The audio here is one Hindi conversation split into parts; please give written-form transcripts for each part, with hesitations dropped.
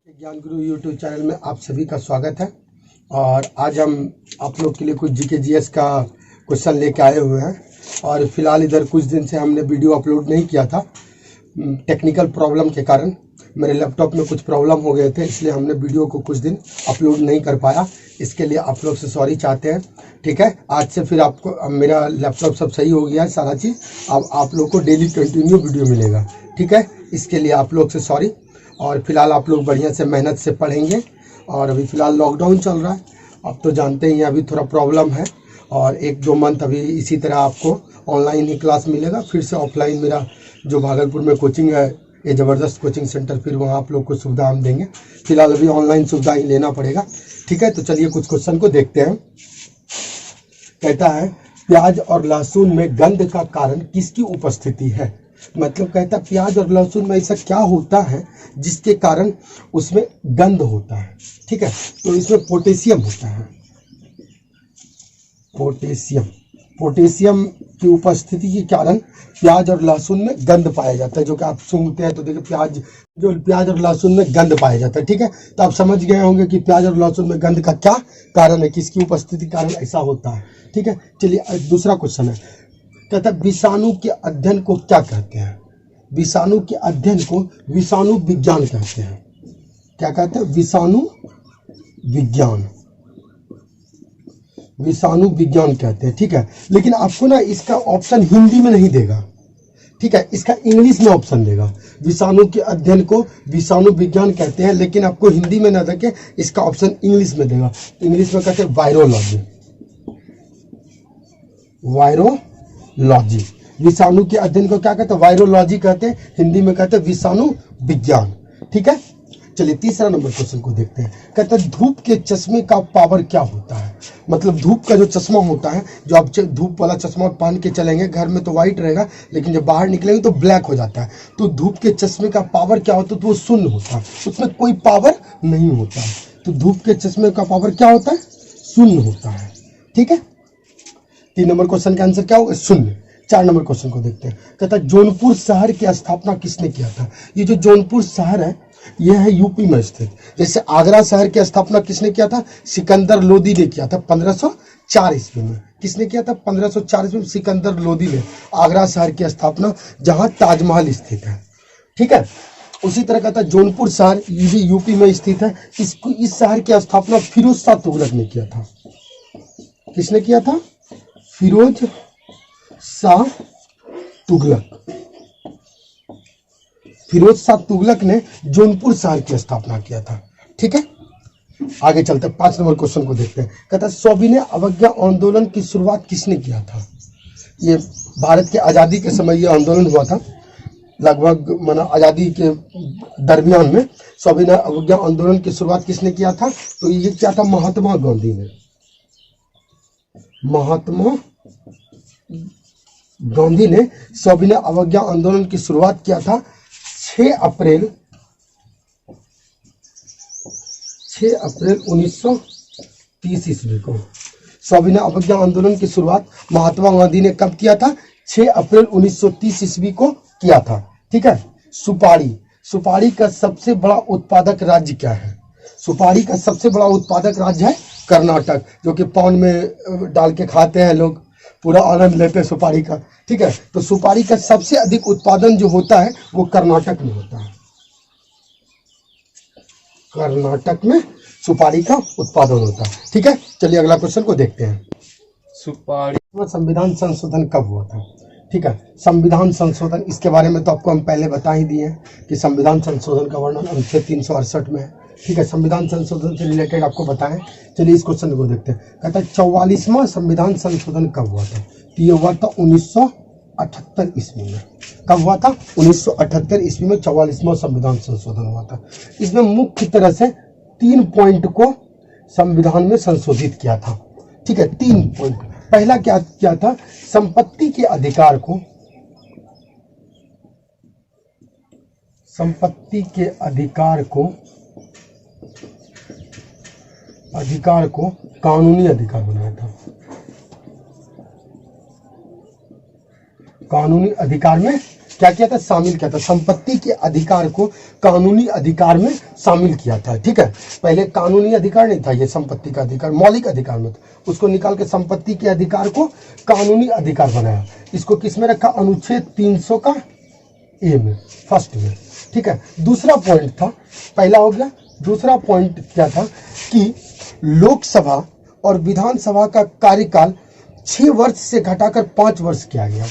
ज्ञान गुरु यूट्यूब चैनल में आप सभी का स्वागत है। और आज हम आप लोग के लिए कुछ जीके जीएस का क्वेश्चन लेके आए हुए हैं। और फिलहाल इधर कुछ दिन से हमने वीडियो अपलोड नहीं किया था, टेक्निकल प्रॉब्लम के कारण मेरे लैपटॉप में कुछ प्रॉब्लम हो गए थे, इसलिए हमने वीडियो को कुछ दिन अपलोड नहीं कर पाया। इसके लिए आप लोग से सॉरी चाहते हैं। ठीक है, आज से फिर आपको मेरा लैपटॉप सब सही हो गया है, सारा चीज़। अब आप लोग को डेली कंटिन्यू वीडियो मिलेगा। ठीक है, इसके लिए आप लोग से सॉरी। और फिलहाल आप लोग बढ़िया से मेहनत से पढ़ेंगे। और अभी फ़िलहाल लॉकडाउन चल रहा है, अब तो जानते ही हैं, अभी थोड़ा प्रॉब्लम है। और 1-2 मंथ अभी इसी तरह आपको ऑनलाइन ही क्लास मिलेगा। फिर से ऑफलाइन मेरा जो भागलपुर में कोचिंग है, ये ज़बरदस्त कोचिंग सेंटर, फिर वहाँ आप लोग को सुविधा हम देंगे। फिलहाल अभी ऑनलाइन सुविधा ही लेना पड़ेगा। ठीक है, तो चलिए कुछ क्वेश्चन को देखते हैं। कहता है, प्याज और लहसुन में गंध का कारण किसकी उपस्थिति है? मतलब कहता है प्याज और लहसुन में ऐसा क्या होता है जिसके कारण उसमें गंध होता है। ठीक है, तो इसमें पोटेशियम होता है। पोटेशियम की उपस्थिति के कारण प्याज और लहसुन में गंध पाया जाता है। जो कि आप सुनते हैं तो देखिए, प्याज और लहसुन में गंध पाया जाता है। ठीक है, तो आप समझ गए होंगे कि प्याज और लहसुन में गंध का क्या कारण है, किसकी उपस्थिति कारण ऐसा होता है। ठीक है, चलिए दूसरा क्वेश्चन है। कहता है, विषाणु के अध्ययन को क्या कहते हैं? विषाणु के अध्ययन को विषाणु विज्ञान कहते हैं। क्या कहते हैं? विषाणु विज्ञान कहते हैं। ठीक है, लेकिन आपको ना इसका ऑप्शन हिंदी में नहीं देगा। ठीक है, इसका इंग्लिश में ऑप्शन देगा। विषाणु के अध्ययन को विषाणु विज्ञान कहते हैं, लेकिन आपको हिंदी में ना देके इसका ऑप्शन इंग्लिश में देगा। इंग्लिश में कहते हैं वायरोलॉजी। विषाणु के अध्ययन को क्या कहते हैं? वायरोलॉजी कहते हैं। हिंदी में कहते हैं विषाणु विज्ञान। ठीक है, चलिए तीसरा नंबर क्वेश्चन को देखते हैं। कहते हैं, धूप के चश्मे का पावर क्या होता है? मतलब धूप का जो चश्मा होता है, जो आप धूप वाला चश्मा पहन के चलेंगे, घर में तो व्हाइट रहेगा, लेकिन जब बाहर निकलेंगे तो ब्लैक हो जाता है। तो धूप के चश्मे का पावर क्या होता है? तो वो शून्य होता है, उसमें कोई पावर नहीं होता है। तो धूप के चश्मे का पावर क्या होता है? शून्य होता है। ठीक है, 3 नंबर क्वेश्चन का आंसर क्या होगा? शून्य। 4 नंबर क्वेश्चन को देखते हैं। कहता है, जौनपुर शहर की स्थापना किसने किया था? ये जो जौनपुर शहर है, यह है यूपी में स्थित। जैसे आगरा शहर की स्थापना किसने किया था? सिकंदर लोदी ने किया था 1504 ईस्वी में। किसने किया था? 1504 ईस्वी में सिकंदर लोदी ने आगरा शहर की स्थापना, जहां ताजमहल स्थित है। ठीक है, उसी तरह कहता है जौनपुर शहर ये भी यूपी में स्थित है। इस शहर की स्थापना फिरोज शाह तुगलक ने किया था। किसने किया था? फिरोज शाह तुगलक ने जौनपुर शहर की स्थापना किया था। ठीक है, आगे चलते हैं। 5 नंबर क्वेश्चन को देखते हैं। कहता है, सविनय अवज्ञा आंदोलन की शुरुआत किसने किया था? ये भारत के आज़ादी के समय ये आंदोलन हुआ था, लगभग माना आज़ादी के दरमियान में। सविनय अवज्ञा आंदोलन की शुरुआत किसने किया था? तो ये क्या था? महात्मा गांधी ने। महात्मा गांधी ने सविनय अवज्ञा आंदोलन की शुरुआत किया था 6 अप्रैल 1930 ईस्वी को। सविनय अवज्ञा आंदोलन की शुरुआत महात्मा गांधी ने कब किया था? 6 अप्रैल 1930 ईस्वी को किया था। ठीक है, सुपारी का सबसे बड़ा उत्पादक राज्य क्या है? सुपारी का सबसे बड़ा उत्पादक राज्य है कर्नाटक, जो कि पान में डाल के खाते हैं लोग, पूरा आनंद लेते हैं सुपारी का। ठीक है, तो सुपारी का सबसे अधिक उत्पादन जो होता है वो कर्नाटक में होता है। कर्नाटक में सुपारी का उत्पादन होता है। ठीक है, चलिए अगला क्वेश्चन को देखते हैं। संविधान संशोधन कब हुआ था? ठीक है, संविधान संशोधन, इसके बारे में तो आपको हम पहले बता ही दिए हैं कि संविधान संशोधन का वर्णन अनुच्छेद 368 में है। ठीक है, संविधान संशोधन से रिलेटेड आपको बताएं। चलिए इस क्वेश्चन को देखते हैं। कहता है, 44वां संविधान संशोधन कब हुआ था? तो ये हुआ था 1978 ईस्वी में। कब हुआ था? 1978 ईस्वी में 44वां संविधान संशोधन हुआ था। इसमें मुख्य तरह से 3 पॉइंट को संविधान में संशोधित किया था। ठीक है, 3 पॉइंट। पहला क्या था? संपत्ति के अधिकार को कानूनी अधिकार बनाया था। कानूनी अधिकार में क्या किया था, शामिल किया था, संपत्ति के अधिकार को कानूनी अधिकार में शामिल किया था। ठीक है, पहले कानूनी अधिकार नहीं था, ये संपत्ति का अधिकार मौलिक अधिकार में था, उसको निकाल के संपत्ति के अधिकार को कानूनी अधिकार बनाया। इसको किस में रखा, अनुच्छेद 300 का ए में, फर्स्ट में। ठीक है, दूसरा पॉइंट था, पहला हो गया, दूसरा पॉइंट क्या था कि लोकसभा और विधानसभा का कार्यकाल 6 वर्ष से घटाकर 5 वर्ष किया गया।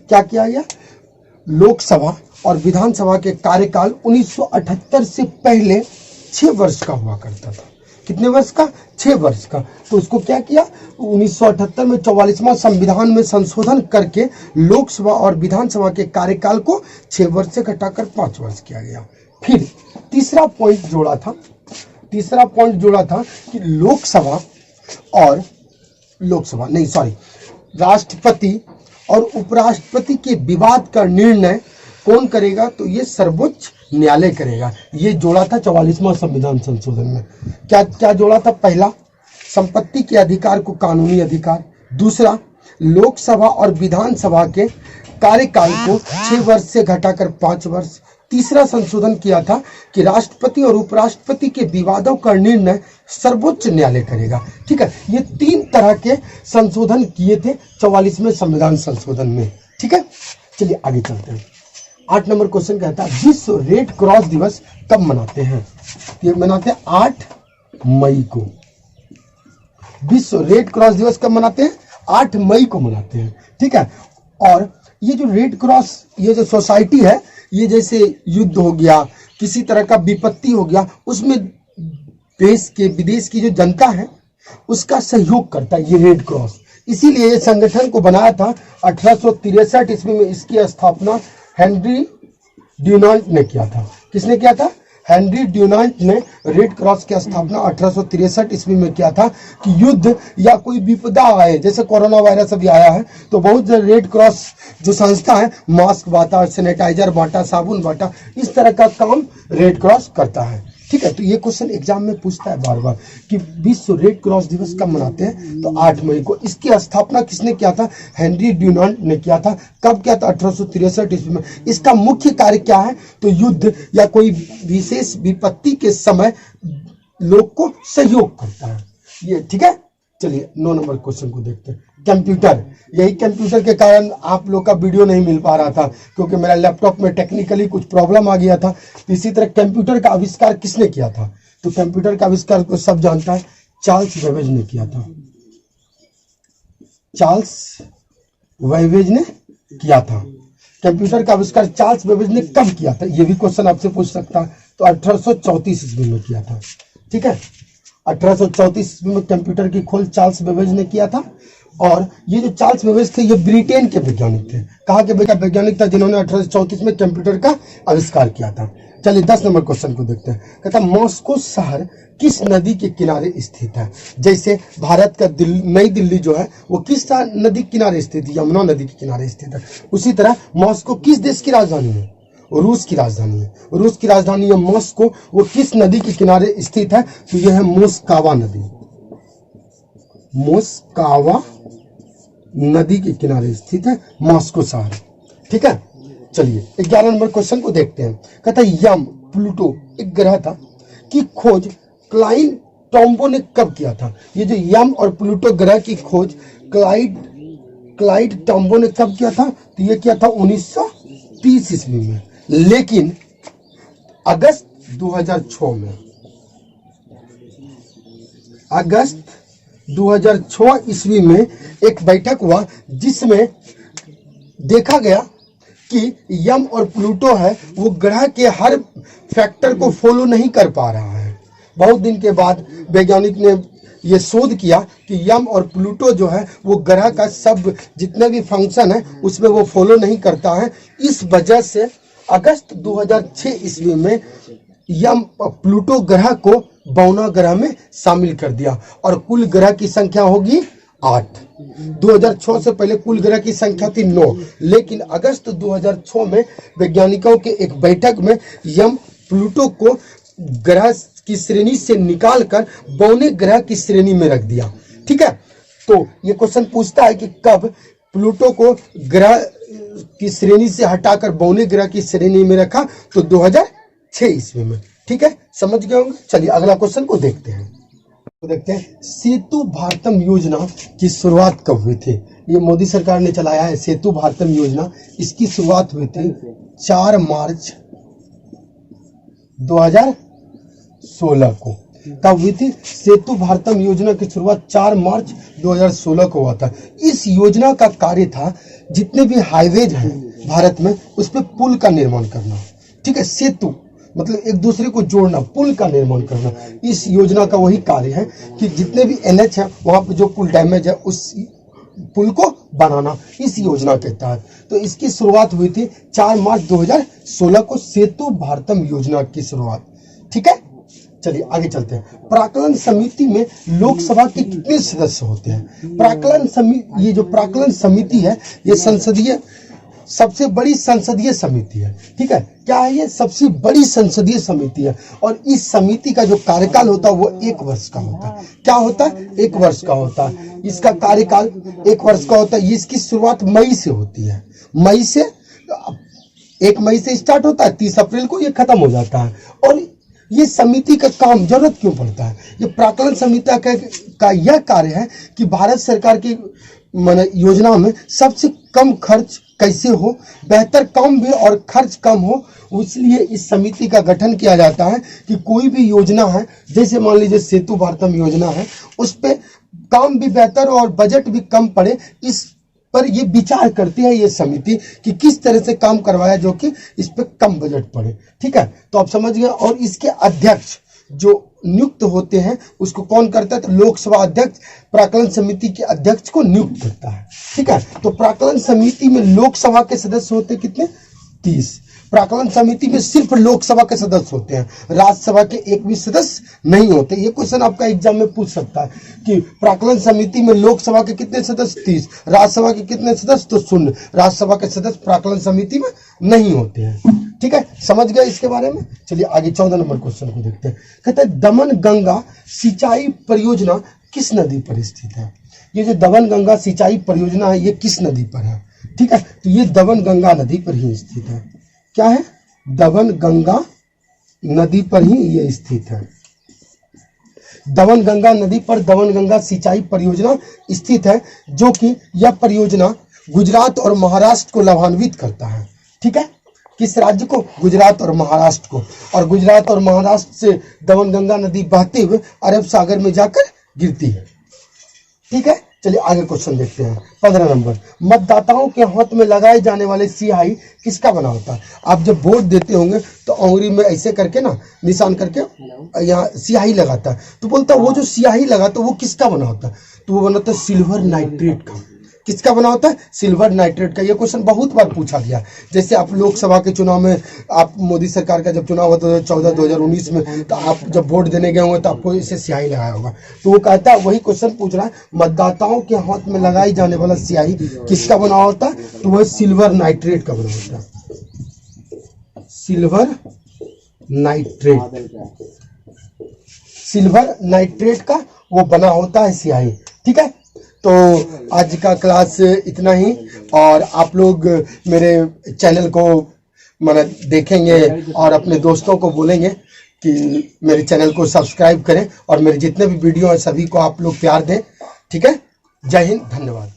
क्या किया गया, लोकसभा और विधानसभा के कार्यकाल 1978 से पहले 6 वर्ष का हुआ करता था। कितने वर्ष का, 6 वर्ष का। तो उसको क्या किया, 1978 में 44वां संविधान में संशोधन करके लोकसभा और विधानसभा के कार्यकाल को 6 वर्ष से घटाकर 5 वर्ष किया गया। फिर तीसरा पॉइंट जोड़ा था, तीसरा पॉइंट जोड़ा था कि राष्ट्रपति और उपराष्ट्रपति के विवाद का निर्णय कौन करेगा, तो ये सर्वोच्च न्यायालय करेगा। ये जोड़ा था 44वां संविधान संशोधन में। क्या क्या जोड़ा था, पहला संपत्ति के अधिकार को कानूनी अधिकार, दूसरा लोकसभा और विधानसभा के कार्यकाल को 6 वर्ष से घटाकर 5 वर्ष, तीसरा संशोधन किया था कि राष्ट्रपति और उपराष्ट्रपति के विवादों का निर्णय सर्वोच्च न्यायालय करेगा। ठीक है, ये 3 तरह के संशोधन किए थे 44वें संविधान संशोधन में। ठीक है, चलिए आगे चलते हैं। 8 नंबर क्वेश्चन कहता है विश्व रेड क्रॉस दिवस कब मनाते हैं। ये मनाते हैं 8 मई को। विश्व रेड क्रॉस दिवस कब मनाते हैं, 8 मई को मनाते हैं। ठीक है, और ये जो रेड क्रॉस, ये जो सोसाइटी है, ये जैसे युद्ध हो गया, किसी तरह का विपत्ति हो गया, उसमें देश के विदेश की जो जनता है उसका सहयोग करता है ये रेड क्रॉस। इसीलिए ये संगठन को बनाया था 1863 ईस्वी में। इसकी स्थापना हेनरी ड्यूनांट ने किया था। किसने किया था, हेनरी ड्यूनांट ने रेड क्रॉस की स्थापना 1863 ईस्वी में किया था कि युद्ध या कोई विपदा आए, जैसे कोरोना वायरस अभी आया है, तो बहुत से रेड क्रॉस जो संस्था है मास्क बांटा, सैनिटाइजर बांटा, साबुन बांटा, इस तरह का काम रेड क्रॉस करता है। ठीक है, तो ये क्वेश्चन एग्जाम में पूछता है बार बार कि विश्व रेड क्रॉस दिवस कब मनाते हैं, तो 8 मई को। इसकी स्थापना किसने किया था, हेनरी ड्यूनांट ने किया था। कब किया था, 1863 ईस्वी में। इसका मुख्य कार्य क्या है, तो युद्ध या कोई विशेष विपत्ति के समय लोग को सहयोग करता है ये। ठीक है, चलिए 9 नंबर क्वेश्चन को देखते हैं। कंप्यूटर, यही कंप्यूटर के कारण आप लोग का वीडियो नहीं मिल पा रहा था, क्योंकि मेरा लैपटॉप में टेक्निकली कुछ प्रॉब्लम आ गया था। इसी तरह कंप्यूटर का आविष्कार किसने किया था, तो कंप्यूटर का आविष्कार को सब जानता है, चार्ल्स बेबेज ने किया था। चार्ल्स बेबेज ने किया था। कंप्यूटर का आविष्कार चार्ल्स बेबेज ने कब किया था, ये भी क्वेश्चन आपसे पूछ सकता है, तो 1834 ईस्वी में किया था। ठीक है, 1834 ईस्वी में कंप्यूटर की खोज चार्ल्स बेबेज ने किया था। और ये जो चार्ल्स बेबेज थे, ये ब्रिटेन के वैज्ञानिक थे। कहाँ के वैज्ञानिक था, जिन्होंने 1834 में कंप्यूटर का आविष्कार किया था। चलिए 10 नंबर क्वेश्चन को देखते हैं। कहता मॉस्को शहर किस नदी के किनारे स्थित है। जैसे भारत का नई दिल्ली जो है वो किस नदी के किनारे स्थित है, यमुना नदी के किनारे स्थित है। उसी तरह मॉस्को किस देश की राजधानी है, रूस की राजधानी है। रूस की राजधानी है मॉस्को, वो किस नदी के किनारे स्थित है, तो यह है मोस्कावा नदी। मोस्कावा नदी के किनारे स्थित है मॉस्को शहर। ठीक है, चलिए 11 नंबर क्वेश्चन को देखते हैं। कहता है यम प्लूटो एक ग्रह था की खोज क्लाइड टॉम्बो ने कब किया था। ये जो यम और प्लूटो ग्रह की खोज क्लाइड टॉम्बो ने कब किया था, तो ये किया था 1930 ईस्वी में। लेकिन अगस्त 2006 में, अगस्त 2006 ईस्वी में एक बैठक हुआ जिसमें देखा गया कि यम और प्लूटो है वो ग्रह के हर फैक्टर को फॉलो नहीं कर पा रहा है। बहुत दिन के बाद वैज्ञानिक ने ये शोध किया कि यम और प्लूटो जो है वो ग्रह का सब जितने भी फंक्शन है उसमें वो फॉलो नहीं करता है। इस वजह से अगस्त 2006 ईस्वी में यम प्लूटो ग्रह को बौना ग्रह में शामिल कर दिया और कुल ग्रह की संख्या होगी 8। 2006 से पहले कुल ग्रह की संख्या थी 9, लेकिन अगस्त 2006 में वैज्ञानिकों के एक बैठक में यम प्लूटो को ग्रह की श्रेणी से निकालकर बौने ग्रह की श्रेणी में रख दिया। ठीक है, तो ये क्वेश्चन पूछता है कि कब प्लूटो को ग्रह की श्रेणी से हटाकर बौने ग्रह की श्रेणी में रखा तो 2006 ईस्वी में। ठीक है, समझ गए होंगे। चलिए अगला क्वेश्चन को देखते हैं। सेतु भारतम योजना की शुरुआत कब हुई थी? ये मोदी सरकार ने चलाया है सेतु भारतम योजना। इसकी शुरुआत हुई थी 4 मार्च 2016 को। कब हुई थी? सेतु भारतम योजना की शुरुआत 4 मार्च 2016 को हुआ था। इस योजना का कार्य था जितने भी हाईवेज हैं भारत में उस पर पुल का निर्माण करना। ठीक है, सेतु मतलब एक दूसरे को जोड़ना, पुल का निर्माण करना। इस योजना का वही कार्य है कि जितने भी NH है वहां पर जो पुल डैमेज है उस पुल को बनाना, इस योजना के तहत। तो इसकी शुरुआत हुई थी 4 मार्च 2016 को, सेतु भारतम योजना की शुरुआत। ठीक है, चलिए आगे चलते हैं। प्राक्कलन समिति में लोकसभा के कितने सदस्य होते हैं? प्राक्कलन समिति, ये जो प्राक्कलन समिति है ये संसदीय सबसे बड़ी संसदीय समिति है। ठीक है, क्या है ये? सबसे बड़ी संसदीय समिति है। और इस समिति का जो कार्यकाल होता है वो 1 वर्ष का होता है। क्या होता है? 1 वर्ष का होता है। इसका कार्यकाल 1 वर्ष का होता है। इसकी शुरुआत मई से होती है। मई से 1 मई से स्टार्ट होता है, 30 अप्रैल को ये खत्म हो जाता है। और ये समिति का काम जरूरत क्यों पड़ता है? ये प्राक्कलन समिति का यह कार्य है कि भारत सरकार की योजना में सबसे कम खर्च कैसे हो, बेहतर काम भी और खर्च कम हो, इसलिए इस समिति का गठन किया जाता है कि कोई भी योजना है, जैसे मान लीजिए सेतु भारतम योजना है, उस पे काम भी बेहतर और बजट भी कम पड़े, इस पर ये विचार करती है ये समिति कि किस तरह से काम करवाया जो कि इस पे कम बजट पड़े। ठीक है, तो आप समझ गए। और इसके अध्यक्ष जो नियुक्त होते हैं उसको कौन करता है? तो लोकसभा अध्यक्ष प्राक्कलन समिति के अध्यक्ष को नियुक्त करता है। ठीक है, तो प्राक्कलन समिति में लोकसभा के सदस्य होते कितने? 30। प्राक्कलन समिति में सिर्फ लोकसभा के सदस्य होते हैं, राज्यसभा के एक भी सदस्य नहीं होते। ये क्वेश्चन आपका एग्जाम में पूछ सकता है कि प्राक्कलन समिति में लोकसभा के कितने सदस्य? 30। राज्यसभा के कितने सदस्य? तो 0। राज्यसभा के सदस्य प्राक्कलन समिति में नहीं होते हैं। ठीक है, समझ गए इसके बारे में। चलिए आगे 14 नंबर क्वेश्चन को देखते हैं। कहते हैं दमन गंगा सिंचाई परियोजना किस नदी पर स्थित है? ये जो दमन गंगा सिंचाई परियोजना है ये किस नदी पर है? ठीक है, तो ये दमन गंगा नदी पर ही स्थित है। क्या है? दमन गंगा नदी पर ही ये स्थित है। दमन गंगा नदी पर दमन गंगा सिंचाई परियोजना स्थित है, जो कि यह परियोजना गुजरात और महाराष्ट्र को लाभान्वित करता है। ठीक है, किस राज्य को? गुजरात और महाराष्ट्र को। और गुजरात और महाराष्ट्र से दमन गंगा नदी बहते हुए अरब सागर में जाकर गिरती है। ठीक है, चलिए आगे क्वेश्चन देखते हैं। 15 नंबर, मतदाताओं के हाथ में लगाए जाने वाले स्याही किसका बना होता है? आप जब वोट देते होंगे तो उंगली में ऐसे करके ना निशान करके यहाँ स्याही लगाता है, तो बोलता है वो जो स्याही लगाता है वो किसका बना होता है? तो वो बनाता है सिल्वर नाइट्रेट का। किसका बना होता है? सिल्वर नाइट्रेट का। ये क्वेश्चन बहुत बार पूछा गया। जैसे आप लोकसभा के चुनाव में, आप मोदी सरकार का जब चुनाव हुआ 2014-2019 में, तो आप जब वोट देने गए होंगे तो आपको इसे स्याही लगाया होगा। तो वो कहता है, वही क्वेश्चन पूछ रहा है, मतदाताओं के हाथ में लगाई जाने वाला स्याही किसका बना होता है? तो वह सिल्वर नाइट्रेट का बना होता है। सिल्वर नाइट्रेट, सिल्वर नाइट्रेट का वो बना होता है स्याही। ठीक है, तो आज का क्लास इतना ही। और आप लोग मेरे चैनल को देखेंगे और अपने दोस्तों को बोलेंगे कि मेरे चैनल को सब्सक्राइब करें और मेरे जितने भी वीडियो हैं सभी को आप लोग प्यार दें। ठीक है, जय हिंद, धन्यवाद।